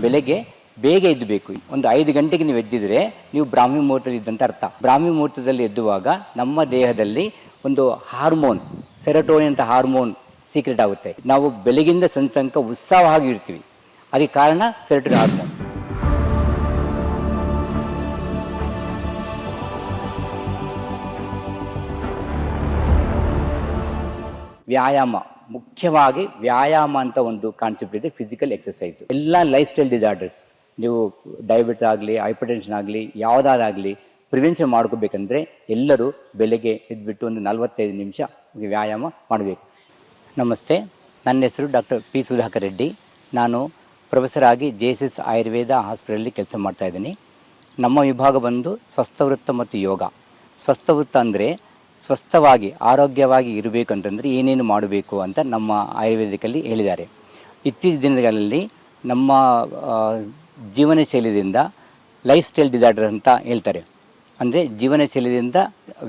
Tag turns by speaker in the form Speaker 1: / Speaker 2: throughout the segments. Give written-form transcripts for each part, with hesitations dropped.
Speaker 1: ಬೆಳಗ್ಗೆ ಬೇಗ ಎದ್ದಬೇಕು. ಒಂದು 5 ಗಂಟೆಗೆ ನೀವು ಎದ್ದಿದ್ರೆ ನೀವು ಬ್ರಾಹ್ಮಿ ಮುಹೂರ್ತದಲ್ಲಿ ಇದ್ದಂತ ಅರ್ಥ. ಬ್ರಾಹ್ಮಿ ಮುಹೂರ್ತದಲ್ಲಿ ಎದ್ದುವಾಗ ನಮ್ಮ ದೇಹದಲ್ಲಿ ಒಂದು ಹಾರ್ಮೋನ್, ಸೆರೋಟೋನಿನ್ ಅಂತ ಹಾರ್ಮೋನ್ ಸೀಕ್ರೆಟ್ ಆಗುತ್ತೆ. ನಾವು ಬೆಳಗಿಂದ ಸಂಜೆ ತನಕ ಉತ್ಸಾಹವಾಗಿ ಇರ್ತೀವಿ. ಅದಕ್ಕೆ ಕಾರಣ ಸೆರೋಟೋನಿನ್ ಹಾರ್ಮೋನ್. ವ್ಯಾಯಾಮ, ಮುಖ್ಯವಾಗಿ ವ್ಯಾಯಾಮ ಅಂತ ಒಂದು ಕಾನ್ಸೆಪ್ಟ್ ಇದೆ, ಫಿಸಿಕಲ್ ಎಕ್ಸಸೈಸ್. ಎಲ್ಲ ಲೈಫ್ ಸ್ಟೈಲ್ ಡಿಸಾರ್ಡರ್ಸ್, ನೀವು ಡಯಾಬಿಟಿಸ್ ಆಗಲಿ, ಹೈಪರ್ ಟೆನ್ಷನ್ ಆಗಲಿ, ಯಾವುದಾಗಲಿ ಪ್ರಿವೆನ್ಷನ್ ಮಾಡ್ಕೋಬೇಕಂದ್ರೆ ಎಲ್ಲರೂ ಬೆಳಗ್ಗೆ ಎದ್ಬಿಟ್ಟು ಒಂದು 45 ನಿಮಿಷ ವ್ಯಾಯಾಮ ಮಾಡಬೇಕು. ನಮಸ್ತೆ, ನನ್ನ ಹೆಸರು ಡಾಕ್ಟರ್ ಪಿ ಸುಧಾಕರ್ ರೆಡ್ಡಿ. ನಾನು ಪ್ರೊಫೆಸರ್ ಆಗಿ JSS ಆಯುರ್ವೇದ ಹಾಸ್ಪಿಟಲಲ್ಲಿ ಕೆಲಸ ಮಾಡ್ತಾಯಿದ್ದೀನಿ. ನಮ್ಮ ವಿಭಾಗ ಬಂದು ಸ್ವಸ್ಥವೃತ್ತ ಮತ್ತು ಯೋಗ. ಸ್ವಸ್ಥವೃತ್ತ ಅಂದರೆ ಸ್ವಸ್ಥವಾಗಿ ಆರೋಗ್ಯವಾಗಿ ಇರಬೇಕಂತಂದರೆ ಏನೇನು ಮಾಡಬೇಕು ಅಂತ ನಮ್ಮ ಆಯುರ್ವೇದಿಕಲ್ಲಿ ಹೇಳಿದ್ದಾರೆ. ಇತ್ತೀಚಿನ ದಿನಗಳಲ್ಲಿ ನಮ್ಮ ಜೀವನ ಶೈಲಿಯಿಂದ ಲೈಫ್ ಸ್ಟೈಲ್ ಡಿಸಾರ್ಡರ್ ಅಂತ ಹೇಳ್ತಾರೆ. ಅಂದರೆ ಜೀವನ ಶೈಲಿಯಿಂದ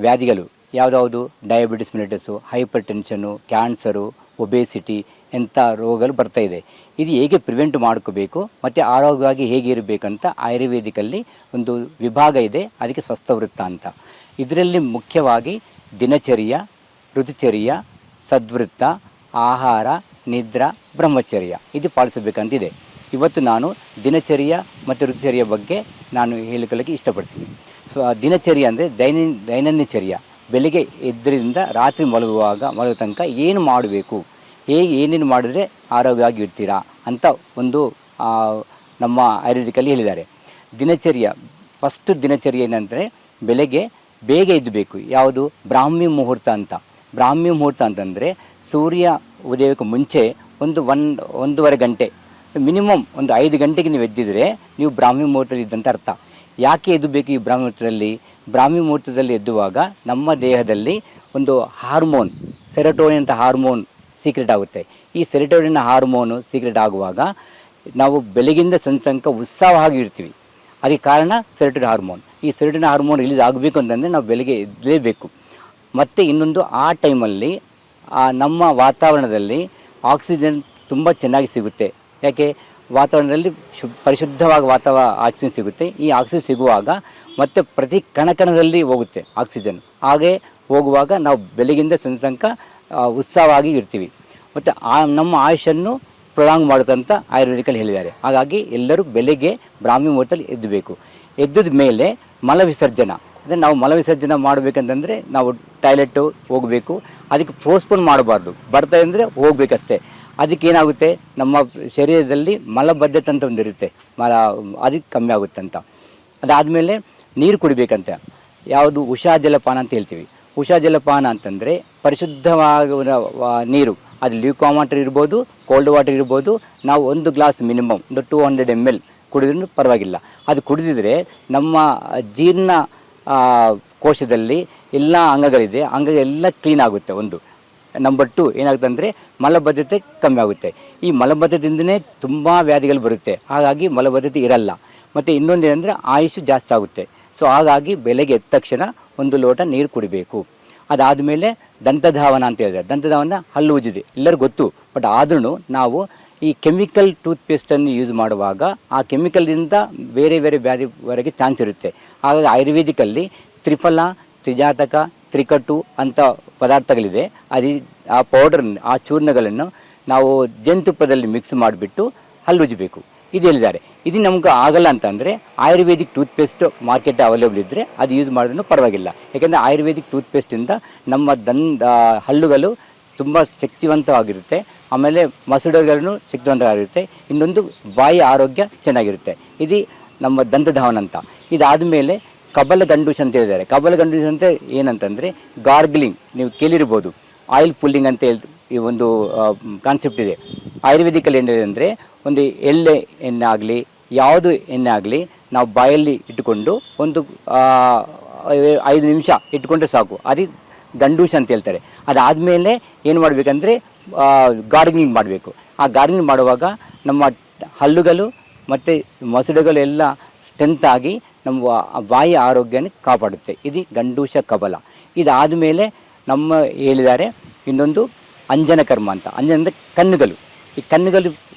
Speaker 1: ವ್ಯಾಧಿಗಳು ಯಾವುದಾವುದು, ಡಯಾಬಿಟಿಸ್ ಮೆಲಿಟಸ್ಸು, ಹೈಪರ್ ಟೆನ್ಷನ್ನು, ಕ್ಯಾನ್ಸರು, ಒಬೇಸಿಟಿ ಎಂಥ ರೋಗಗಳು ಬರ್ತಾಯಿದೆ. ಇದು ಹೇಗೆ ಪ್ರಿವೆಂಟ್ ಮಾಡ್ಕೋಬೇಕು ಮತ್ತು ಆರೋಗ್ಯವಾಗಿ ಹೇಗೆ ಇರಬೇಕಂತ ಆಯುರ್ವೇದಿಕಲ್ಲಿ ಒಂದು ವಿಭಾಗ ಇದೆ, ಅದಕ್ಕೆ ಸ್ವಸ್ಥವೃತ್ತ ಅಂತ. ಇದರಲ್ಲಿ ಮುಖ್ಯವಾಗಿ ದಿನಚರ್ಯ, ಋತುಚರ್ಯ, ಸದ್ವೃತ್ತ, ಆಹಾರ, ನಿದ್ರಾ, ಬ್ರಹ್ಮಚರ್ಯ ಇದು ಪಾಲಿಸಬೇಕಂತಿದೆ. ಇವತ್ತು ನಾನು ದಿನಚರ್ಯ ಮತ್ತು ಋತುಚರ್ಯ ಬಗ್ಗೆ ನಾನು ಹೇಳಿಕೊಳ್ಳೋಕ್ಕೆ ಇಷ್ಟಪಡ್ತೀನಿ. ದಿನಚರ್ಯ ಅಂದರೆ ದೈನಂದಿನ ಚರ್ಯ. ಬೆಳಿಗ್ಗೆ ಎದ್ದರಿಂದ ರಾತ್ರಿ ಮಲಗುವ ತನಕ ಏನು ಮಾಡಬೇಕು, ಏನೇನು ಮಾಡಿದ್ರೆ ಆರೋಗ್ಯವಾಗಿ ಇರ್ತೀರಾ ಅಂತ ಒಂದು ನಮ್ಮ ಆಯುರ್ವೇದಿಕಲ್ಲಿ ಹೇಳಿದ್ದಾರೆ. ದಿನಚರ್ಯ, ಫಸ್ಟ್ ದಿನಚರ್ಯ ಏನಂದರೆ ಬೆಳಗ್ಗೆ ಬೇಗ ಎದ್ದಬೇಕು. ಯಾವುದು? ಬ್ರಾಹ್ಮಿ ಮುಹೂರ್ತ ಅಂತ. ಬ್ರಾಹ್ಮಿ ಮುಹೂರ್ತ ಅಂತಂದರೆ ಸೂರ್ಯ ಉದಯಕ್ಕೆ ಮುಂಚೆ ಒಂದೂವರೆ ಗಂಟೆ, ಮಿನಿಮಮ್ ಒಂದು 5 ಗಂಟೆಗೆ ನೀವು ಎದ್ದಿದ್ರೆ ನೀವು ಬ್ರಾಹ್ಮಿ ಮುಹೂರ್ತದಲ್ಲಿ ಇದ್ದಂಥ ಅರ್ಥ. ಯಾಕೆ ಎದ್ದಬೇಕು ಈ ಬ್ರಾಹ್ಮಿ ಮುಹೂರ್ತದಲ್ಲಿ? ಬ್ರಾಹ್ಮಿ ಮುಹೂರ್ತದಲ್ಲಿ ಎದ್ದುವಾಗ ನಮ್ಮ ದೇಹದಲ್ಲಿ ಒಂದು ಹಾರ್ಮೋನ್, ಸೆರೋಟೋನಿನ್ ಅಂತ ಹಾರ್ಮೋನ್ ಸೀಕ್ರೆಟ್ ಆಗುತ್ತೆ. ಈ ಸೆರೋಟೋನಿನ್ ಹಾರ್ಮೋನು ಸೀಕ್ರೆಟ್ ಆಗುವಾಗ ನಾವು ಬೆಳಗಿಂದ ಸಂಜೆ ತನಕ ಉತ್ಸಾಹವಾಗಿ ಇರ್ತೀವಿ. ಅದಕ್ಕೆ ಕಾರಣ ಸೆರೋಟೋನಿನ್ ಹಾರ್ಮೋನ್. ಈ ಸೆರೋಟೋನಿನ್ ಹಾರ್ಮೋನ್ ರಿಲೀಸ್ ಆಗಬೇಕು ಅಂತಂದರೆ ನಾವು ಬೆಳಗ್ಗೆ ಎದ್ದಲೇಬೇಕು. ಮತ್ತು ಇನ್ನೊಂದು, ಆ ಟೈಮಲ್ಲಿ ನಮ್ಮ ವಾತಾವರಣದಲ್ಲಿ ಆಕ್ಸಿಜನ್ ತುಂಬ ಚೆನ್ನಾಗಿ ಸಿಗುತ್ತೆ. ಯಾಕೆ? ವಾತಾವರಣದಲ್ಲಿ ಪರಿಶುದ್ಧವಾಗಿ ಆಕ್ಸಿಜನ್ ಸಿಗುತ್ತೆ. ಈ ಆಕ್ಸಿಜನ್ ಸಿಗುವಾಗ ಮತ್ತು ಪ್ರತಿ ಕಣಕಣದಲ್ಲಿ ಹೋಗುತ್ತೆ ಆಕ್ಸಿಜನ್. ಹಾಗೆ ಹೋಗುವಾಗ ನಾವು ಬೆಳಗಿಂದ ಸಂಜೆ ತನಕ ಉತ್ಸಾಹವಾಗಿ ಇರ್ತೀವಿ. ಮತ್ತು ನಮ್ಮ ಆಯುಷನ್ನು ಪ್ರೊಲಾಂಗ್ ಮಾಡುತ್ತಂತ ಆಯುರ್ವೇದಿಕಲ್ಲಿ ಹೇಳಿದ್ದಾರೆ. ಹಾಗಾಗಿ ಎಲ್ಲರೂ ಬೆಳಗ್ಗೆ ಬ್ರಾಹ್ಮಿ ಮುಹೂರ್ತದಲ್ಲಿ ಎದ್ದಬೇಕು. ಎದ್ದ ಮೇಲೆ ಮಲ ವಿಸರ್ಜನ, ಅಂದರೆ ನಾವು ಮಲ ವಿಸರ್ಜನೆ ಮಾಡಬೇಕಂತಂದರೆ ನಾವು ಟಾಯ್ಲೆಟು ಹೋಗಬೇಕು. ಅದಕ್ಕೆ ಪೋಸ್ಟ್ಪೋನ್ ಮಾಡಬಾರ್ದು, ಬರ್ತಾ ಅಂದರೆ ಹೋಗ್ಬೇಕಷ್ಟೇ. ಅದಕ್ಕೇನಾಗುತ್ತೆ, ನಮ್ಮ ಶರೀರದಲ್ಲಿ ಮಲಬದ್ಧತೆ ಅಂತ ಒಂದಿರುತ್ತೆ, ಅದಕ್ಕೆ ಕಮ್ಮಿ ಆಗುತ್ತೆ ಅಂತ. ಅದಾದಮೇಲೆ ನೀರು ಕುಡಿಬೇಕಂತ. ಯಾವುದು? ಉಷಾ ಜಲಪಾನ ಅಂತ ಹೇಳ್ತೀವಿ. ಉಷಾ ಜಲಪಾನ ಅಂತಂದರೆ ಪರಿಶುದ್ಧವಾದ ನೀರು, ಅದು ಲ್ಯೂಕಾಮ್ ವಾಟರ್ ಇರ್ಬೋದು, ಕೋಲ್ಡ್ ವಾಟರ್ ಇರ್ಬೋದು. ನಾವು 1 ಗ್ಲಾಸ್ ಮಿನಿಮಮ್ 200 ml ಕುಡಿದ್ರೂ ಪರವಾಗಿಲ್ಲ. ಅದು ಕುಡಿದಿದ್ರೆ ನಮ್ಮ ಜೀರ್ಣ ಕೋಶದಲ್ಲಿ ಎಲ್ಲ ಅಂಗಗಳಿದೆ, ಎಲ್ಲ ಕ್ಲೀನ್ ಆಗುತ್ತೆ. ಒಂದು ನಂಬರ್ 2 ಏನಾಗುತ್ತೆ ಅಂದರೆ ಮಲಬದ್ಧತೆ ಕಮ್ಮಿ ಆಗುತ್ತೆ. ಈ ಮಲಬದ್ಧತೆಯಿಂದನೇ ತುಂಬ ವ್ಯಾಧಿಗಳು ಬರುತ್ತೆ. ಹಾಗಾಗಿ ಮಲಬದ್ಧತೆ ಇರಲ್ಲ. ಮತ್ತು ಇನ್ನೊಂದು ಏನಂದರೆ ಆಯುಷು ಜಾಸ್ತಿ ಆಗುತ್ತೆ. ಸೊ ಹಾಗಾಗಿ ಬೆಳಗ್ಗೆ ಎದ್ದ ತಕ್ಷಣ 1 ಲೋಟ ನೀರು ಕುಡಿಬೇಕು. ಅದಾದಮೇಲೆ ದಂತಧಾವನ ಅಂತ ಹೇಳಿದ್ರೆ, ದಂತಧಾವನ ಹಲ್ಲು ಉಜ್ಜಿದೆ ಎಲ್ಲರಿಗೂ ಗೊತ್ತು. ಬಟ್ ಆದ್ರೂ ನಾವು ಈ ಕೆಮಿಕಲ್ ಟೂತ್ಪೇಸ್ಟನ್ನು ಯೂಸ್ ಮಾಡುವಾಗ ಆ ಕೆಮಿಕಲ್ದಿಂದ ಬೇರೆ ಬೇರೆ ವ್ಯಾಧಿವರೆಗೆ ಚಾನ್ಸ್ ಇರುತ್ತೆ. ಹಾಗಾಗಿ ಆಯುರ್ವೇದಿಕಲ್ಲಿ ತ್ರಿಫಲ, ತ್ರಿಜಾತಕ, ತ್ರಿಕಟು ಅಂತ ಪದಾರ್ಥಗಳಿದೆ. ಆ ಪೌಡರ್, ಆ ಚೂರ್ಣಗಳನ್ನು ನಾವು ಜೇನುತುಪ್ಪದಲ್ಲಿ ಮಿಕ್ಸ್ ಮಾಡಿಬಿಟ್ಟು ಹಲ್ಲುಜ್ಜಬೇಕು. ಇದು ಹೇಳಿದ್ದಾರೆ. ಇದು ನಮ್ಗೆ ಆಗಲ್ಲ ಅಂತಂದರೆ ಆಯುರ್ವೇದಿಕ್ ಟೂತ್ಪೇಸ್ಟ್ ಮಾರ್ಕೆಟ್ ಅವೈಲೇಬಲ್ ಇದ್ದರೆ ಅದು ಯೂಸ್ ಮಾಡಿದ್ರೂ ಪರವಾಗಿಲ್ಲ. ಯಾಕೆಂದರೆ ಆಯುರ್ವೇದಿಕ್ ಟೂತ್ಪೇಸ್ಟಿಂದ ನಮ್ಮ ಹಲ್ಲುಗಳು ತುಂಬ ಶಕ್ತಿವಂತವಾಗಿರುತ್ತೆ. ಆಮೇಲೆ ಮಸೂಡಗಳನ್ನು ಶಕ್ತಿವಂತವಾಗಿರುತ್ತೆ. ಇನ್ನೊಂದು ಬಾಯಿ ಆರೋಗ್ಯ ಚೆನ್ನಾಗಿರುತ್ತೆ. ಇದು ನಮ್ಮ ದಂತಧಾವನ ಅಂತ. ಇದಾದಮೇಲೆ ಕಬಲ ಗಂಡೂಷ ಅಂತ ಹೇಳಿದ್ದಾರೆ. ಕಬಲ ಗಂಡೂಷ ಅಂತ ಏನಂತಂದರೆ ಗಾರ್ಗ್ಲಿಂಗ್, ನೀವು ಕೇಳಿರ್ಬೋದು. ಆಯಿಲ್ ಪುಲ್ಲಿಂಗ್ ಅಂತ ಈ ಒಂದು ಕಾನ್ಸೆಪ್ಟ್ ಇದೆ. ಆಯುರ್ವೇದಿಕಲ್ಲಿ ಏನಿದೆ ಅಂದರೆ ಒಂದು ಎಣ್ಣೆ ಆಗಲಿ, ಯಾವುದು ಎಣ್ಣೆ ಆಗಲಿ ನಾವು ಬಾಯಲ್ಲಿ ಇಟ್ಟುಕೊಂಡು ಒಂದು 5 ನಿಮಿಷ ಇಟ್ಕೊಂಡ್ರೆ ಸಾಕು. ಅದು ಗಂಡೂಷ ಅಂತ ಹೇಳ್ತಾರೆ. ಅದಾದಮೇಲೆ ಏನು ಮಾಡಬೇಕಂದ್ರೆ ಗಾರ್ಗ್ಲಿಂಗ್ ಮಾಡಬೇಕು. ಆ ಗಾರ್ಗ್ಲಿಂಗ್ ಮಾಡುವಾಗ ನಮ್ಮ ಹಲ್ಲುಗಳು ಮತ್ತು ಮಸೂಡಗಳು ಎಲ್ಲ ಸ್ಟ್ರೆಂತ್ ಆಗಿ ನಮ್ಮ ಬಾಯಿ ಆರೋಗ್ಯನ ಕಾಪಾಡುತ್ತೆ. ಇದು ಗಂಡೂಷ ಕಬಲ. ಇದಾದಮೇಲೆ ನಮ್ಮ ಹೇಳಿದ್ದಾರೆ ಇನ್ನೊಂದು ಅಂಜನ ಕರ್ಮ ಅಂತ. ಅಂಜನ ಅಂದರೆ ಕಣ್ಣುಗಳು. ಈ ಕಣ್ಣುಗಳು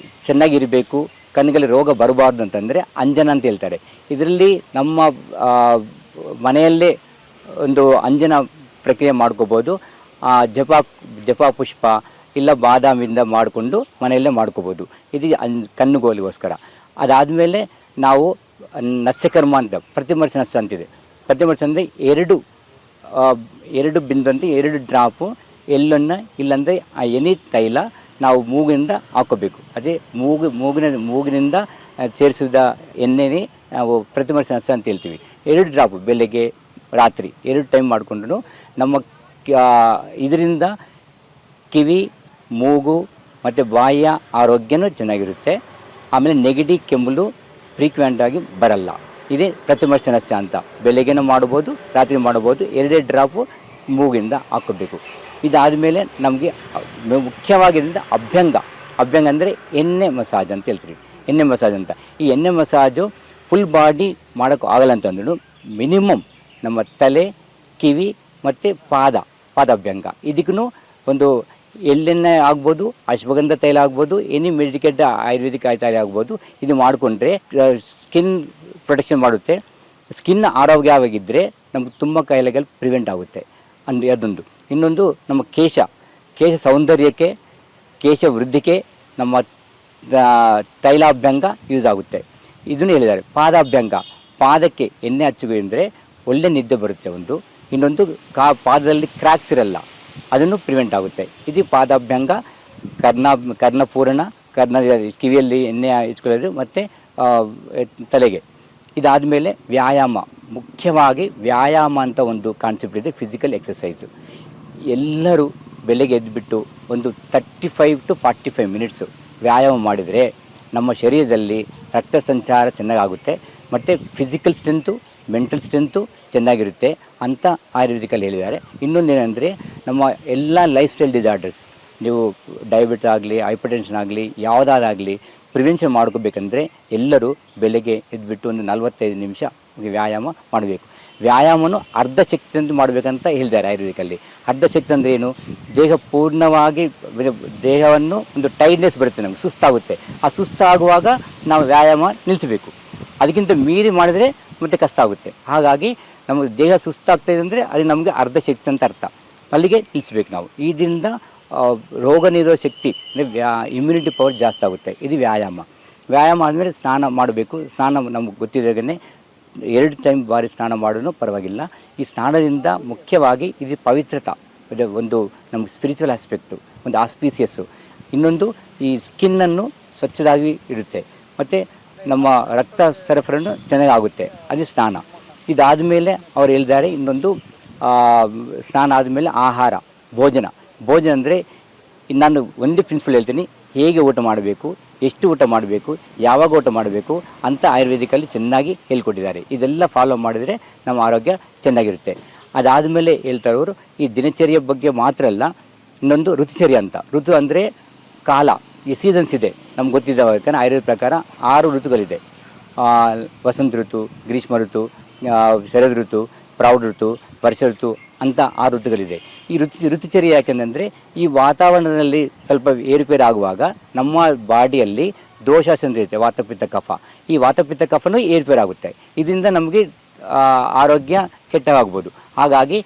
Speaker 1: ಚೆನ್ನಾಗಿರಬೇಕು, ಕಣ್ಣಿಗೆ ರೋಗ ಬರಬಾರ್ದು ಅಂತಂದರೆ ಅಂಜನ ಅಂತ ಹೇಳ್ತಾರೆ. ಇದರಲ್ಲಿ ನಮ್ಮ ಆ, ಮನೆಯಲ್ಲೇ ಒಂದು ಅಂಜನ ಪ್ರಕ್ರಿಯೆ ಮಾಡ್ಕೋಬೋದು. ಜಪ ಜಪ ಪುಷ್ಪ ಇಲ್ಲ ಬಾದಾಮಿಂದ ಮಾಡಿಕೊಂಡು ಮನೆಯಲ್ಲೇ ಮಾಡ್ಕೋಬೋದು. ಇದು ಕಣ್ಣುಗೋಲಿಗೋಸ್ಕರ. ಅದಾದಮೇಲೆ ನಾವು ನಸ್ಯಕರ್ಮ ಅಂತ ಪ್ರತಿಮರ್ಶ ನಸ್ಯ ಅಂತಿದೆ. ಪ್ರತಿಮರ್ಶ ಅಂದರೆ ಎರಡು ಬಿಂದು ಅಂತ 2 ಡ್ರಾಪು ಎಲ್ಲನ್ನು ಇಲ್ಲಾಂದರೆ ಆ ಎನಿ ತೈಲ ನಾವು ಮೂಗಿನಿಂದ ಹಾಕೋಬೇಕು. ಅದೇ ಮೂಗಿನಿಂದ ಸೇರಿಸಿದ ಎಣ್ಣೆನೇ ನಾವು ಪ್ರತಿಮರ್ಶ ನಸ್ಯ ಅಂತ ಹೇಳ್ತೀವಿ. 2 ಡ್ರಾಪು ಬೆಳಗ್ಗೆ ರಾತ್ರಿ 2 ಟೈಮ್ ಮಾಡಿಕೊಂಡು ನಮ್ಮ ಇದರಿಂದ ಕಿವಿ, ಮೂಗು ಮತ್ತು ಬಾಯಿಯ ಆರೋಗ್ಯನೂ ಚೆನ್ನಾಗಿರುತ್ತೆ. ಆಮೇಲೆ ನೆಗಡಿ ಕೆಮ್ಮಲು ಫ್ರೀಕ್ವೆಂಟ್ ಆಗಿ ಬರಲ್ಲ. ಇದೇ ಪ್ರತಿಮರ್ಶ ನಸ್ಯ ಅಂತ. ಬೆಳಗ್ಗೆನೂ ಮಾಡ್ಬೋದು, ರಾತ್ರಿ ಮಾಡ್ಬೋದು. 2 ಡ್ರಾಪು ಮೂಗಿಂದ ಹಾಕೋಬೇಕು. ಇದಾದಮೇಲೆ ನಮಗೆ ಮುಖ್ಯವಾಗಿದ್ದರಿಂದ ಅಭ್ಯಂಗ ಅಂದರೆ ಎಣ್ಣೆ ಮಸಾಜ್ ಅಂತ ಹೇಳ್ತೀವಿ. ಎಣ್ಣೆ ಮಸಾಜ್ ಅಂತ. ಈ ಎಣ್ಣೆ ಮಸಾಜು ಫುಲ್ ಬಾಡಿ ಮಾಡೋಕ್ಕೆ ಆಗಲ್ಲ ಅಂತಂದ್ರೂ ಮಿನಿಮಮ್ ನಮ್ಮ ತಲೆ, ಕಿವಿ ಮತ್ತು ಪಾದಾಭ್ಯಂಗ ಇದಕ್ಕೂ ಒಂದು ಎಳ್ಳೆಣ್ಣೆ ಆಗ್ಬೋದು, ಅಶ್ವಗಂಧ ತೈಲ ಆಗ್ಬೋದು, ಎನಿ ಮೆಡಿಕೇಟ್ ಆಯುರ್ವೇದಿಕ್ ತೈಲ ಆಗ್ಬೋದು. ಇದು ಮಾಡಿಕೊಂಡ್ರೆ ಸ್ಕಿನ್ ಪ್ರೊಟೆಕ್ಷನ್ ಮಾಡುತ್ತೆ. ಸ್ಕಿನ್ ಆರೋಗ್ಯವಾಗಿದ್ದರೆ ನಮ್ಗೆ ತುಂಬ ಕಾಯಿಲೆಗಳು ಪ್ರಿವೆಂಟ್ ಆಗುತ್ತೆ ಅಂದರೆ ಅದೊಂದು. ಇನ್ನೊಂದು ನಮ್ಮ ಕೇಶ ಸೌಂದರ್ಯಕ್ಕೆ, ಕೇಶ ವೃದ್ಧಿಗೆ ನಮ್ಮ ತೈಲಾಭ್ಯಂಗ ಯೂಸ್ ಆಗುತ್ತೆ. ಇದನ್ನು ಹೇಳಿದ್ದಾರೆ. ಪಾದಾಭ್ಯಂಗ, ಪಾದಕ್ಕೆ ಎಣ್ಣೆ ಹಚ್ಚುವುದೆಂದರೆ ಒಳ್ಳೆ ನಿದ್ದೆ ಬರುತ್ತೆ ಒಂದು. ಇನ್ನೊಂದು ಪಾದದಲ್ಲಿ ಕ್ರ್ಯಾಕ್ಸ್ ಇರಲ್ಲ, ಅದನ್ನು ಪ್ರಿವೆಂಟ್ ಆಗುತ್ತೆ. ಇದು ಪಾದಾಭ್ಯಂಗ. ಕರ್ಣಪೂರಣ, ಕಿವಿಯಲ್ಲಿ ಎಣ್ಣೆ ಇಟ್ಕೊಳ್ಳೋದು ಮತ್ತು ತಲೆಗೆ. ಇದಾದಮೇಲೆ ವ್ಯಾಯಾಮ, ಮುಖ್ಯವಾಗಿ ವ್ಯಾಯಾಮ ಅಂತ ಒಂದು ಕಾನ್ಸೆಪ್ಟ್ ಇದೆ, ಫಿಸಿಕಲ್ ಎಕ್ಸಸೈಸು. ಎಲ್ಲರೂ ಬೆಳಗ್ಗೆ ಎದ್ದುಬಿಟ್ಟು ಒಂದು 35 to 45 ಮಿನಿಟ್ಸು ವ್ಯಾಯಾಮ ಮಾಡಿದರೆ ನಮ್ಮ ಶರೀರದಲ್ಲಿ ರಕ್ತ ಸಂಚಾರ ಚೆನ್ನಾಗಾಗುತ್ತೆ ಮತ್ತು ಫಿಸಿಕಲ್ ಸ್ಟ್ರೆಂತು, ಮೆಂಟಲ್ ಸ್ಟ್ರೆಂತು ಚೆನ್ನಾಗಿರುತ್ತೆ ಅಂತ ಆಯುರ್ವೇದಿಕಲ್ಲಿ ಹೇಳಿದ್ದಾರೆ. ಇನ್ನೊಂದೇನೆಂದರೆ ನಮ್ಮ ಎಲ್ಲ ಲೈಫ್ ಸ್ಟೈಲ್ ಡಿಸಾರ್ಡರ್ಸ್, ನೀವು ಡಯಾಬಿಟಿಸ್ ಆಗಲಿ, ಹೈಪರ್ಟೆನ್ಷನ್ ಆಗಲಿ, ಯಾವುದಾದಾಗಲಿ ಪ್ರಿವೆನ್ಷನ್ ಮಾಡ್ಕೋಬೇಕಂದ್ರೆ ಎಲ್ಲರೂ ಬೆಳಗ್ಗೆ ಎದ್ದುಬಿಟ್ಟು ಒಂದು 45 ನಿಮಿಷ ವ್ಯಾಯಾಮ ಮಾಡಬೇಕು. ವ್ಯಾಯಾಮನೂ ಅರ್ಧ ಶಕ್ತಿಯಿಂದ ಮಾಡಬೇಕಂತ ಹೇಳಿದ್ದಾರೆ ಆಯುರ್ವೇದಿಕಲ್ಲಿ. ಅರ್ಧ ಶಕ್ತಿ ಅಂದರೆ ಏನು? ದೇಹ ಪೂರ್ಣವಾಗಿ ದೇಹವನ್ನು ಒಂದು ಟೈರ್ಡ್ನೆಸ್ ಬರುತ್ತೆ, ನಮಗೆ ಸುಸ್ತಾಗುತ್ತೆ. ಆ ಸುಸ್ತಾಗುವಾಗ ನಾವು ವ್ಯಾಯಾಮ ನಿಲ್ಲಿಸಬೇಕು. ಅದಕ್ಕಿಂತ ಮೀರಿ ಮಾಡಿದರೆ ಮತ್ತೆ ಕಷ್ಟ ಆಗುತ್ತೆ. ಹಾಗಾಗಿ ನಮಗೆ ದೇಹ ಸುಸ್ತಾಗ್ತಾಯಿದೆ ಅಂದರೆ ಅದು ನಮಗೆ ಅರ್ಧ ಶಕ್ತಿ ಅಂತ ಅರ್ಥ. ಅಲ್ಲಿಗೆ ನಿಲ್ಲಿಸ್ಬೇಕು ನಾವು. ಇದರಿಂದ ರೋಗ ನಿರೋಧಕ ಶಕ್ತಿ ಅಂದರೆ ಇಮ್ಯುನಿಟಿ ಪವರ್ ಜಾಸ್ತಿ ಆಗುತ್ತೆ. ಇದು ವ್ಯಾಯಾಮ. ವ್ಯಾಯಾಮ ಆದಮೇಲೆ ಸ್ನಾನ ಮಾಡಬೇಕು. ಸ್ನಾನ ನಮಗೆ ಗೊತ್ತಿದ್ದಾಗೇ 2 ಟೈಮ್ ಬಾರಿ ಸ್ನಾನ ಮಾಡೋನು ಪರವಾಗಿಲ್ಲ. ಈ ಸ್ನಾನದಿಂದ ಮುಖ್ಯವಾಗಿ ಇದು ಪವಿತ್ರತ, ಇದು ಒಂದು ನಮಗೆ ಸ್ಪಿರಿಚುವಲ್ ಆಸ್ಪೆಕ್ಟು, ಒಂದು ಆಸ್ಪೀಸಿಯಸ್ಸು. ಇನ್ನೊಂದು ಈ ಸ್ಕಿನ್ನನ್ನು ಸ್ವಚ್ಛದಾಗಿ ಇಡುತ್ತೆ ಮತ್ತು ನಮ್ಮ ರಕ್ತ ಸರಫರಾನು ಚೆನ್ನಾಗಾಗುತ್ತೆ. ಅದು ಸ್ನಾನ. ಇದಾದಮೇಲೆ ಅವ್ರು ಹೇಳಿದ್ದಾರೆ ಇನ್ನೊಂದು ಸ್ನಾನ ಆದಮೇಲೆ ಆಹಾರ, ಭೋಜನ ಅಂದರೆ ನಾನು ಒಂದೇ ಪ್ರಿನ್ಸಿಪಲ್ ಹೇಳ್ತೀನಿ, ಹೇಗೆ ಊಟ ಮಾಡಬೇಕು, ಎಷ್ಟು ಊಟ ಮಾಡಬೇಕು, ಯಾವಾಗ ಊಟ ಮಾಡಬೇಕು ಅಂತ ಆಯುರ್ವೇದಿಕಲ್ಲಿ ಚೆನ್ನಾಗಿ ಹೇಳ್ಕೊಟ್ಟಿದ್ದಾರೆ. ಇದೆಲ್ಲ ಫಾಲೋ ಮಾಡಿದರೆ ನಮ್ಮ ಆರೋಗ್ಯ ಚೆನ್ನಾಗಿರುತ್ತೆ. ಅದಾದಮೇಲೆ ಹೇಳ್ತಾರವರು ಈ ದಿನಚರಿಯ ಬಗ್ಗೆ ಮಾತ್ರ ಅಲ್ಲ, ಇನ್ನೊಂದು ಋತುಚರ್ಯ ಅಂತ. ಋತು ಅಂದರೆ ಕಾಲ, ಈ ಸೀಸನ್ಸ್ ಇದೆ ನಮ್ಗೆ ಗೊತ್ತಿದ್ದಾವೆ. ಯಾಕಂದರೆ ಆಯುರ್ವೇದ ಪ್ರಕಾರ 6 ಋತುಗಳಿದೆ. ವಸಂತ ಋತು, ಗ್ರೀಷ್ಮ ಋತು, ಶರದ್ ಋತು, ಪ್ರೌಢ ಋತು, ವರ್ಷ ಋತು ಅಂತ 6 ಋತುಗಳಿದೆ. ಈ ಋತುಚರ್ಯ ಯಾಕೆಂದರೆ ಈ ವಾತಾವರಣದಲ್ಲಿ ಸ್ವಲ್ಪ ಏರುಪೇರು ಆಗುವಾಗ ನಮ್ಮ ಬಾಡಿಯಲ್ಲಿ ದೋಷಾಸ ಇರುತ್ತೆ, ವಾತಪಿತ್ತ ಕಫ. ಈ ವಾತಪಿತ್ತ ಕಫನೂ ಏರುಪೇರಾಗುತ್ತೆ. ಇದರಿಂದ ನಮಗೆ ಆರೋಗ್ಯ ಕೆಟ್ಟವಾಗ್ಬೋದು. ಹಾಗಾಗಿ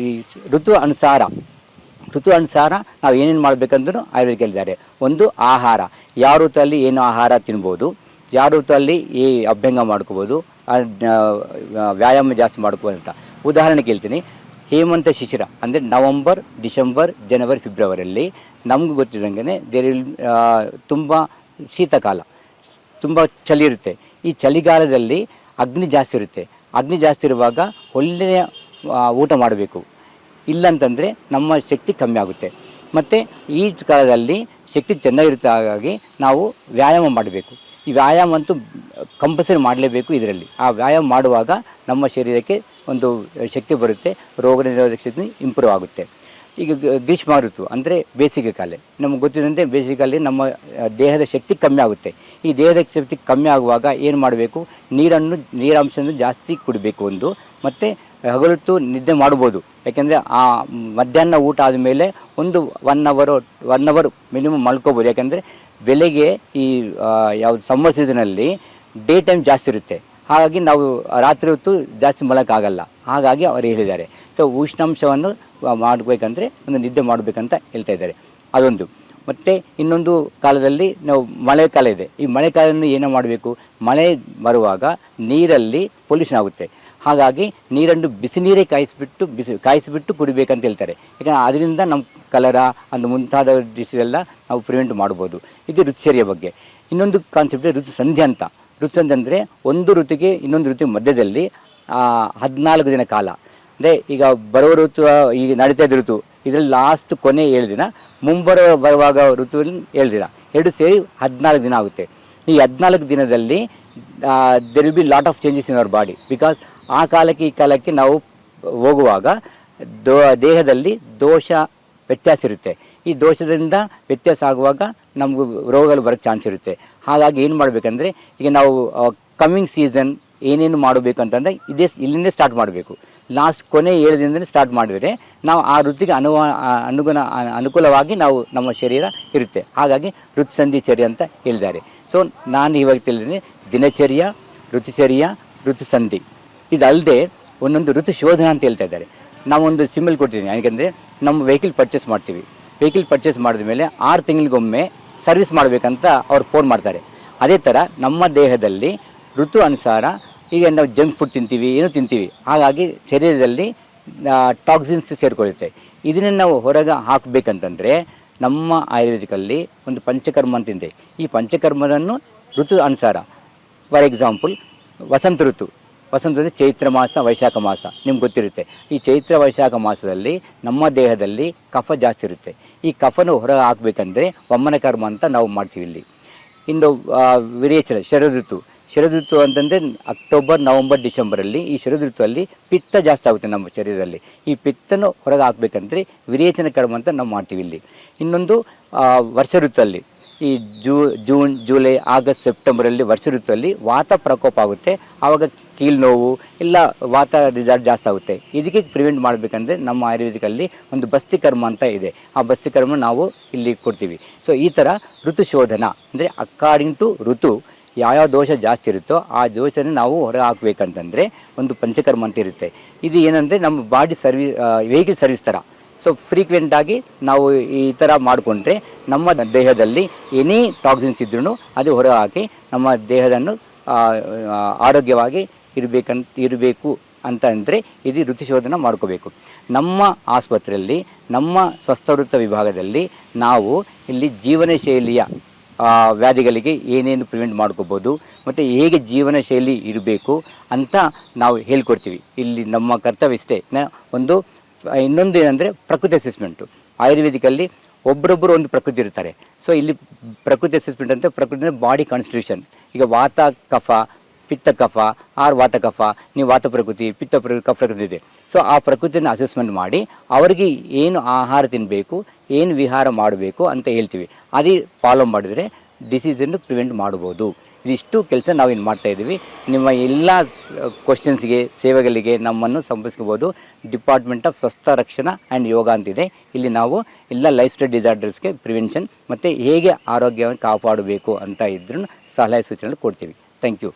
Speaker 1: ಈ ಋತು ಅನುಸಾರ ನಾವು ಏನೇನು ಮಾಡಬೇಕಂದ್ರೂ ಆಯುರ್ವೇದ ಹೇಳಿದ್ದಾರೆ. ಒಂದು ಆಹಾರ, ಯಾವ ಋತುವಲ್ಲಿ ಏನು ಆಹಾರ ತಿನ್ಬೋದು, ಯಾವ ಋತುವಲ್ಲಿ ಈ ಅಭ್ಯಂಗ ಮಾಡ್ಕೋಬೋದು, ವ್ಯಾಯಾಮ ಜಾಸ್ತಿ ಮಾಡ್ಕೋಬೋದು ಅಂತ. ಉದಾಹರಣೆಗೆ ಹೇಳ್ತೀನಿ, ಹೇಮಂತ ಶಿಶಿರ ಅಂದರೆ ನವಂಬರ್, ಡಿಸೆಂಬರ್, ಜನವರಿ, ಫೆಬ್ರವರಿಯಲ್ಲಿ ನಮ್ಗೆ ಗೊತ್ತಿದ್ದಂಗೆ ತುಂಬ ಶೀತಕಾಲ, ತುಂಬ ಚಳಿ ಇರುತ್ತೆ. ಈ ಚಳಿಗಾಲದಲ್ಲಿ ಅಗ್ನಿ ಜಾಸ್ತಿ ಇರುತ್ತೆ. ಅಗ್ನಿ ಜಾಸ್ತಿ ಇರುವಾಗ ಒಳ್ಳೆಯ ಊಟ ಮಾಡಬೇಕು. ಇಲ್ಲಂತಂದರೆ ನಮ್ಮ ಶಕ್ತಿ ಕಮ್ಮಿ ಆಗುತ್ತೆ. ಮತ್ತು ಈ ಕಾಲದಲ್ಲಿ ಶಕ್ತಿ ಚೆನ್ನಾಗಿರುತ್ತೆ. ಹಾಗಾಗಿ ನಾವು ವ್ಯಾಯಾಮ ಮಾಡಬೇಕು. ಈ ವ್ಯಾಯಾಮ ಅಂತೂ ಕಂಪಲ್ಸರಿ ಮಾಡಲೇಬೇಕು. ಇದರಲ್ಲಿ ಆ ವ್ಯಾಯಾಮ ಮಾಡುವಾಗ ನಮ್ಮ ಶರೀರಕ್ಕೆ ಒಂದು ಶಕ್ತಿ ಬರುತ್ತೆ, ರೋಗ ನಿರೋಧಕ ಶಕ್ತಿ ಇಂಪ್ರೂವ್ ಆಗುತ್ತೆ. ಈಗ ಗ್ರೀಷ್ಮ ಋತು ಅಂದರೆ ಬೇಸಿಗೆ ಕಾಲ, ನಮಗೆ ಗೊತ್ತಿದ್ದಂತೆ ಬೇಸಿಗೆ ಕಾಲ ನಮ್ಮ ದೇಹದ ಶಕ್ತಿ ಕಮ್ಮಿ ಆಗುತ್ತೆ. ಈ ದೇಹದ ಶಕ್ತಿ ಕಮ್ಮಿ ಆಗುವಾಗ ಏನು ಮಾಡಬೇಕು? ನೀರಾಂಶವನ್ನು ಜಾಸ್ತಿ ಕುಡಿಬೇಕು ಒಂದು. ಮತ್ತು ಹಗಲೊತ್ತು ನಿದ್ದೆ ಮಾಡ್ಬೋದು. ಯಾಕೆಂದರೆ ಆ ಮಧ್ಯಾಹ್ನ ಊಟ ಆದಮೇಲೆ ಒಂದು 1 ಅವರ್ ಮಿನಿಮಮ್ ಮಲ್ಕೋಬೋದು. ಯಾಕೆಂದರೆ ಬೆಲೆಗೆ ಈ ಯಾವುದು ಸಮ್ಮರ್ ಸೀಸನಲ್ಲಿ ಡೇ ಟೈಮ್ ಜಾಸ್ತಿ ಇರುತ್ತೆ, ಹಾಗಾಗಿ ನಾವು ರಾತ್ರಿ ಹೊತ್ತು ಜಾಸ್ತಿ ಮಲಕ್ಕಾಗಲ್ಲ, ಹಾಗಾಗಿ ಅವರು ಹೇಳಿದ್ದಾರೆ. ಸೊ ಉಷ್ಣಾಂಶವನ್ನು ಮಾಡಬೇಕಂದ್ರೆ ಒಂದು ನಿದ್ದೆ ಮಾಡಬೇಕಂತ ಹೇಳ್ತಾ ಇದ್ದಾರೆ. ಅದೊಂದು. ಮತ್ತು ಇನ್ನೊಂದು ಕಾಲದಲ್ಲಿ ನಾವು ಮಳೆಕಾಲ ಇದೆ. ಈ ಮಳೆಕಾಲವನ್ನು ಏನೋ ಮಾಡಬೇಕು, ಮಳೆ ಬರುವಾಗ ನೀರಲ್ಲಿ ಪೊಲ್ಯೂಷನ್ ಆಗುತ್ತೆ, ಹಾಗಾಗಿ ನೀರನ್ನು ಬಿಸಿ ನೀರೇ ಕಾಯಿಸಿಬಿಟ್ಟು ಕುಡಿಬೇಕಂತ ಹೇಳ್ತಾರೆ. ಯಾಕಂದರೆ ಅದರಿಂದ ನಮ್ಮ ಕಲರ ಅಂದು ಮುಂತಾದ ಡಿಸೀಸೆಲ್ಲ ನಾವು ಪ್ರಿವೆಂಟ್ ಮಾಡ್ಬೋದು. ಇದು ಋತುಚರ್ಯ ಬಗ್ಗೆ. ಇನ್ನೊಂದು ಕಾನ್ಸೆಪ್ಟ್ ಋತುಸಂಧಿ ಅಂತ. ಋತುಸಂಧಿ ಅಂದರೆ ಒಂದು ಋತುಗೆ ಇನ್ನೊಂದು ಋತು ಮಧ್ಯದಲ್ಲಿ 14 ದಿನ ಕಾಲ. ಅಂದರೆ ಈಗ ಬರುವ ಋತು, ಈಗ ನಡೀತಾ ಇದ್ದ ಋತು, ಇದರಲ್ಲಿ ಲಾಸ್ಟ್ ಕೊನೆ 7 ದಿನ, ಬರುವಾಗ ಋತುವಿನ 7 ದಿನ, ಎರಡು ಸೇರಿ 14 ದಿನ ಆಗುತ್ತೆ. ಈ 14 ದಿನದಲ್ಲಿ there will be lot of changes in our body. Because ಆ ಕಾಲಕ್ಕೆ ಈ ಕಾಲಕ್ಕೆ ನಾವು ಹೋಗುವಾಗ ದೇಹದಲ್ಲಿ ದೋಷ ವ್ಯತ್ಯಾಸ ಇರುತ್ತೆ. ಈ ದೋಷದಿಂದ ವ್ಯತ್ಯಾಸ ಆಗುವಾಗ ನಮಗೂ ರೋಗಗಳು ಬರೋಕ್ಕೆ ಚಾನ್ಸ್ ಇರುತ್ತೆ. ಹಾಗಾಗಿ ಏನು ಮಾಡಬೇಕಂದ್ರೆ, ಈಗ ನಾವು ಕಮ್ಮಿಂಗ್ ಸೀಸನ್ ಏನೇನು ಮಾಡಬೇಕು ಅಂತಂದರೆ ಇಲ್ಲಿಂದ ಸ್ಟಾರ್ಟ್ ಮಾಡಬೇಕು. ಲಾಸ್ಟ್ ಕೊನೆ 7 ದಿನದಲ್ಲಿ ಸ್ಟಾರ್ಟ್ ಮಾಡಿದರೆ ನಾವು ಆ ಋತುಗೆ ಅನುಕೂಲವಾಗಿ ನಮ್ಮ ಶರೀರ ಇರುತ್ತೆ. ಹಾಗಾಗಿ ಋತುಸಂಧಿಚರ್ಯ ಅಂತ ಹೇಳಿದ್ದಾರೆ. ಸೊ ನಾನು ಇವಾಗ ತಿಳಿದಿದ್ದೀನಿ ದಿನಚರ್ಯ, ಋತುಚರ್ಯ, ಋತುಸಂಧಿ. ಇದಲ್ಲದೆ ಒಂದೊಂದು ಋತು ಶೋಧನ ಅಂತ ಹೇಳ್ತಾ ಇದ್ದಾರೆ. ನಾವೊಂದು ಸಿಂಬಲ್ ಕೊಟ್ಟಿದ್ದೀನಿ. ಯಾಕೆಂದರೆ ನಮ್ಮ ವೆಹಿಕಲ್ ಪರ್ಚೇಸ್ ಮಾಡ್ತೀವಿ. ವೆಹಿಕಲ್ ಪರ್ಚೇಸ್ ಮಾಡಿದ ಮೇಲೆ 6 ತಿಂಗಳಿಗೊಮ್ಮೆ ಸರ್ವಿಸ್ ಮಾಡಬೇಕಂತ ಅವ್ರು ಫೋನ್ ಮಾಡ್ತಾರೆ. ಅದೇ ಥರ ನಮ್ಮ ದೇಹದಲ್ಲಿ ಋತು ಅನುಸಾರ ಈಗ ನಾವು ಜಂಕ್ ಫುಡ್ ತಿಂತೀವಿ, ಏನೂ ತಿಂತೀವಿ, ಹಾಗಾಗಿ ಶರೀರದಲ್ಲಿ ಟಾಕ್ಸಿನ್ಸ್ ಸೇರಿಕೊಳ್ಳುತ್ತೆ. ಇದನ್ನು ನಾವು ಹೊರಗೆ ಹಾಕಬೇಕಂತಂದರೆ ನಮ್ಮ ಆಯುರ್ವೇದಿಕಲ್ಲಿ ಒಂದು ಪಂಚಕರ್ಮ ಅಂತಿದೆ. ಈ ಪಂಚಕರ್ಮವನ್ನು ಋತು ಅನುಸಾರ, ಫಾರ್ ಎಕ್ಸಾಂಪಲ್ ವಸಂತ ಋತು ಅಂದರೆ ಚೈತ್ರ ಮಾಸ, ವೈಶಾಖ ಮಾಸ ನಿಮ್ಗೆ ಗೊತ್ತಿರುತ್ತೆ. ಈ ಚೈತ್ರ ವೈಶಾಖ ಮಾಸದಲ್ಲಿ ನಮ್ಮ ದೇಹದಲ್ಲಿ ಕಫ ಜಾಸ್ತಿ ಇರುತ್ತೆ. ಈ ಕಫನ ಹೊರಗೆ ಹಾಕಬೇಕಂದ್ರೆ ವಮನ ಕರ್ಮ ಅಂತ ನಾವು ಮಾಡ್ತೀವಿ ಇಲ್ಲಿ. ಇನ್ನು ವಿರೇಚನ ಶರದೃತು ಅಂತಂದರೆ ಅಕ್ಟೋಬರ್, ನವಂಬರ್, ಡಿಸೆಂಬರಲ್ಲಿ ಈ ಶರದೃತುವಲ್ಲಿ ಪಿತ್ತ ಜಾಸ್ತಿ ಆಗುತ್ತೆ ನಮ್ಮ ಶರೀರದಲ್ಲಿ. ಈ ಪಿತ್ತನ್ನು ಹೊರಗೆ ಹಾಕಬೇಕಂದ್ರೆ ವಿರೇಚನ ಕರ್ಮ ಅಂತ ನಾವು ಮಾಡ್ತೀವಿ ಇಲ್ಲಿ. ಇನ್ನೊಂದು ವರ್ಷ ಋತುವಲ್ಲಿ ಈ ಜೂನ್, ಜುಲೈ, ಆಗಸ್ಟ್, ಸೆಪ್ಟೆಂಬರಲ್ಲಿ ವರ್ಷ ಋತುವಲ್ಲಿ ವಾತ ಪ್ರಕೋಪ ಆಗುತ್ತೆ. ಆವಾಗ ಕೀಲು ನೋವು ಇಲ್ಲ ವಾತ ರಿಸಲ್ಟ್ ಜಾಸ್ತಿ ಆಗುತ್ತೆ. ಇದಕ್ಕೆ ಪ್ರಿವೆಂಟ್ ಮಾಡಬೇಕಂದ್ರೆ ನಮ್ಮ ಆಯುರ್ವೇದಿಕಲ್ಲಿ ಒಂದು ಬಸ್ತಿ ಕರ್ಮ ಅಂತ ಇದೆ. ಆ ಬಸ್ತಿ ಕರ್ಮ ನಾವು ಇಲ್ಲಿ ಕೊಡ್ತೀವಿ. ಸೊ ಈ ಥರ ಋತು ಶೋಧನ ಅಂದರೆ ಅಕಾರ್ಡಿಂಗ್ ಟು ಋತು ಯಾವ್ಯಾವ ದೋಷ ಜಾಸ್ತಿ ಇರುತ್ತೋ ಆ ದೋಷನ ನಾವು ಹೊರಗೆ ಹಾಕಬೇಕಂತಂದರೆ ಒಂದು ಪಂಚಕರ್ಮ ಅಂತ ಇರುತ್ತೆ. ಇದು ಏನಂದರೆ ನಮ್ಮ ಬಾಡಿ ವೆಹಿಕಲ್ ಸರ್ವಿಸ್ ಥರ. ಸೊ ಫ್ರೀಕ್ವೆಂಟಾಗಿ ನಾವು ಈ ಥರ ಮಾಡಿಕೊಂಡ್ರೆ ನಮ್ಮ ದೇಹದಲ್ಲಿ ಎನಿ ಟಾಕ್ಸಿನ್ಸ್ ಇದ್ರೂ ಅದು ಹೊರಗೆ ಹಾಕಿ ನಮ್ಮ ದೇಹವನ್ನು ಆರೋಗ್ಯವಾಗಿ ಇರಬೇಕು ಅಂತ ಅಂದರೆ ಇದು ಋತುಶೋಧನ ಮಾಡ್ಕೋಬೇಕು. ನಮ್ಮ ಆಸ್ಪತ್ರೆಯಲ್ಲಿ, ನಮ್ಮ ಸ್ವಸ್ಥವೃತ್ತ ವಿಭಾಗದಲ್ಲಿ ನಾವು ಇಲ್ಲಿ ಜೀವನ ಶೈಲಿಯ ವ್ಯಾಧಿಗಳಿಗೆ ಏನೇನು ಪ್ರಿವೆಂಟ್ ಮಾಡ್ಕೋಬೋದು ಮತ್ತು ಹೇಗೆ ಜೀವನ ಶೈಲಿ ಇರಬೇಕು ಅಂತ ನಾವು ಹೇಳ್ಕೊಡ್ತೀವಿ. ಇಲ್ಲಿ ನಮ್ಮ ಕರ್ತವ್ಯ ಇಷ್ಟೇ. ಇನ್ನೊಂದು ಏನಂದರೆ ಪ್ರಕೃತಿ ಅಸೆಸ್ಮೆಂಟು. ಆಯುರ್ವೇದಿಕಲ್ಲಿ ಒಬ್ಬರೊಬ್ಬರು ಒಂದು ಪ್ರಕೃತಿ ಇರ್ತಾರೆ. ಸೊ ಇಲ್ಲಿ ಪ್ರಕೃತಿ ಅಸೆಸ್ಮೆಂಟ್ ಅಂತ ಪ್ರಕೃತಿ ಬಾಡಿ ಕಾನ್ಸ್ಟಿಟ್ಯೂಷನ್. ಈಗ ವಾತ ಕಫ, ಪಿತ್ತ ಕಫ, ವಾತ ಕಫ, ನೀವು ವಾತ ಪ್ರಕೃತಿ, ಪಿತ್ತ ಕಫ ಪ್ರಕೃತಿ ಇದೆ. ಸೊ ಆ ಪ್ರಕೃತಿಯನ್ನು ಅಸೆಸ್ಮೆಂಟ್ ಮಾಡಿ ಅವರಿಗೆ ಏನು ಆಹಾರ ತಿನ್ನಬೇಕು, ಏನು ವಿಹಾರ ಮಾಡಬೇಕು ಅಂತ ಹೇಳ್ತೀವಿ. ಅದೇ ಫಾಲೋ ಮಾಡಿದರೆ ಡಿಸೀಸನ್ನು ಪ್ರಿವೆಂಟ್ ಮಾಡ್ಬೋದು. ಇದಿಷ್ಟು ಕೆಲಸ ನಾವು ಇನ್ನು ಮಾಡ್ತಾಯಿದ್ದೀವಿ. ನಿಮ್ಮ ಎಲ್ಲ ಕ್ವಶನ್ಸ್ಗೆ, ಸೇವೆಗಳಿಗೆ ನಮ್ಮನ್ನು ಸಂಪರ್ಕಿಸ್ಬೋದು. ಡಿಪಾರ್ಟ್ಮೆಂಟ್ ಆಫ್ ಸ್ವಸ್ಥ ರಕ್ಷಣಾ ಆ್ಯಂಡ್ ಯೋಗ ಅಂತಿದೆ. ಇಲ್ಲಿ ನಾವು ಎಲ್ಲ ಲೈಫ್ ಸ್ಟೈಲ್ ಡಿಸಾರ್ಡರ್ಸ್ಗೆ ಪ್ರಿವೆನ್ಷನ್ ಮತ್ತು ಹೇಗೆ ಆರೋಗ್ಯವನ್ನು ಕಾಪಾಡಬೇಕು ಅಂತ ಇದ್ರೂ ಸಲಹೆ ಸೂಚನೆಗಳು ಕೊಡ್ತೀವಿ. Thank you.